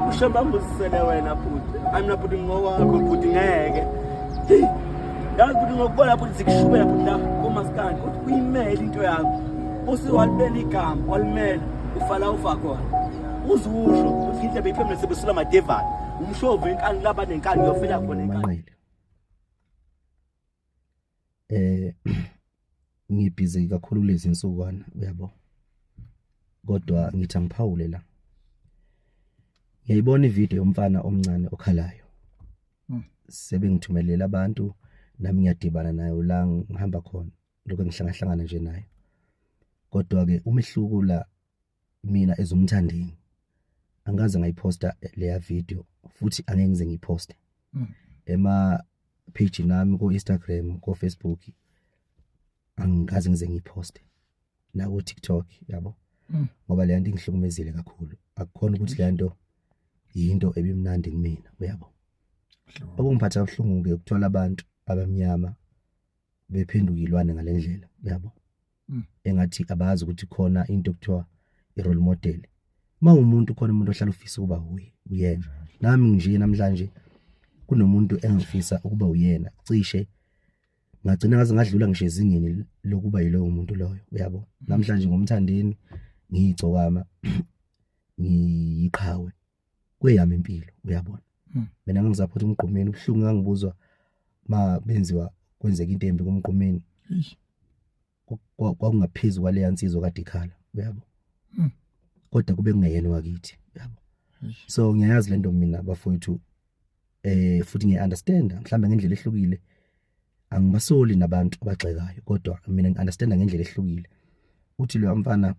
Ushamba mbusele wena futhi. Amina futhi ngowakho futhi ngeke. Yazi futhi ngokubona futhi zikushubela futhi la komaskandi ukuthi uyimele into yakho. Usiwalibela igama, walimela ufala ufa khona. Uzusho ufihle beyiphemele sebesula amadevana. Umshovu inkani laba nenkani ngiyofela khona enkani. Ngibhizi kakhulu lezi insukwana uyabo. Kodwa ngithi angiphawule la. Ngiyayibona ivideo yomfana omncane okhalayo. Sebengithumelela abantu nami ngiyadibana nayo la ngihamba khona lokho ngihlangahlangana nje naye. Kodwa ke umehluko la mina ezumthandeni angaze ngayiposta leya video futhi angeke ngize ngiyiposte. Ema page nami ku Instagram ku Facebook angaze ngize ngiyiposte na ku TikTok yabo. Ngoba le nto ingihlukumezile kakhulu. Akukhona ukuthi le nto yinto ebimnandi kumina uyabo. Okungiphatha kabuhlungu ke ukuthola abantu abamnyama bephendukilwane ngalendlela yabo. Engathi abazi ukuthi khona into ekuthiwa i-role model. Umuntu khona umuntu ohlala ufisa ukuba uyena. Nami nje namhlanje kunomuntu engifisa ukuba uyena. Cishe ngagcina ngaze ngadlula ngisho ezingeni lokuba yilowo muntu loyo uyabo. Namhlanje ngomthandeni ngiyigcokama ngiyiqhawe kweyami impilo uyabona. Mina ngizaphotha umgqumeni ubhlungu ngangibuzwa benziwa kwenzeka into embi kumgqumeni. Kwakungaphezulu kwale yansizwa kade ikhala uyabo. Kodwa kube kungeyena wakithi yabo. So ngiyayazi lento mina bafowethu futhi ngiyaunderstand mhlambe ngendlela ehlukile. Angibasoli nabantu abagxekayo kodwa mina ngiunderstand ngendlela ehlukile. Uthi lo mfana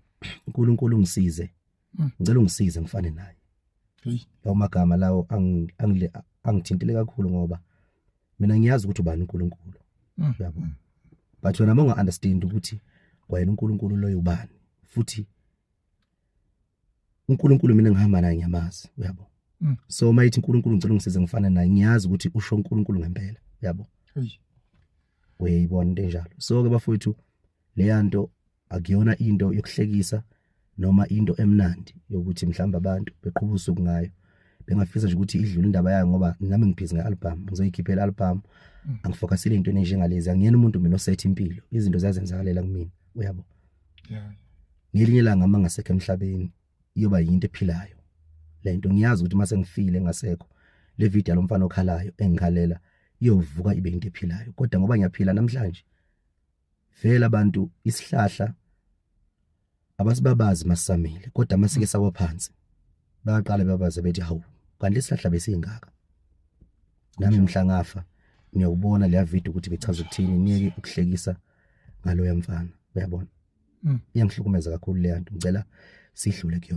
uNkulunkulu ungisize. Ngicela ungisize ngifane naye. Lawo magama lawo angithintile kakhulu ngoba mina ngiyazi ukuthi ubani uNkulunkulu yabo. But wena monga understand ukuthi wayena uNkulunkulu loyo ubani futhi uNkulunkulu mina ngihamba naye ngiyamazi uyabo. So mayithi uNkulunkulu ngicela ungisize ngifane naye ngiyazi ukuthi usho uNkulunkulu ngempela yabo. Uyayibona into enjalo. So ke bafowethu le nto akuyona into yokuhlekisa noma into emnandi yokuthi mhlamba abantu beqhubha usuku ngayo. Bengafisa nje ukuthi idlule indaba yayo ngoba nami ngibhizi ngealbum ngizoyikhiphela album. Angifocusile into enjengalezi angiyena umuntu mina osethe impilo izinto zazenzakalela kumina uyabo. Ngelinye ilanga mangasekho emhlabeni iyoba yinto ephilayo lento ngiyazi ukuthi mase ngifile ngasekho le video lomfana okhalayo engikhalela iyovuka ibe into ephilayo kodwa ngoba ngiyaphila namhlanje vele abantu isihlahla abasibabazi masamile kodwa masike sawa phansi baqala babaze bethi hawu kanti isihlahla besingaka. Nami mhlangafa ngiyabona le video ukuthi bechaza ukuthini niyeke ukuhlekisa ngalo yamfana uyabona. Iyangihlukumeza kakhulu le nto ngicela sidlule kuyo.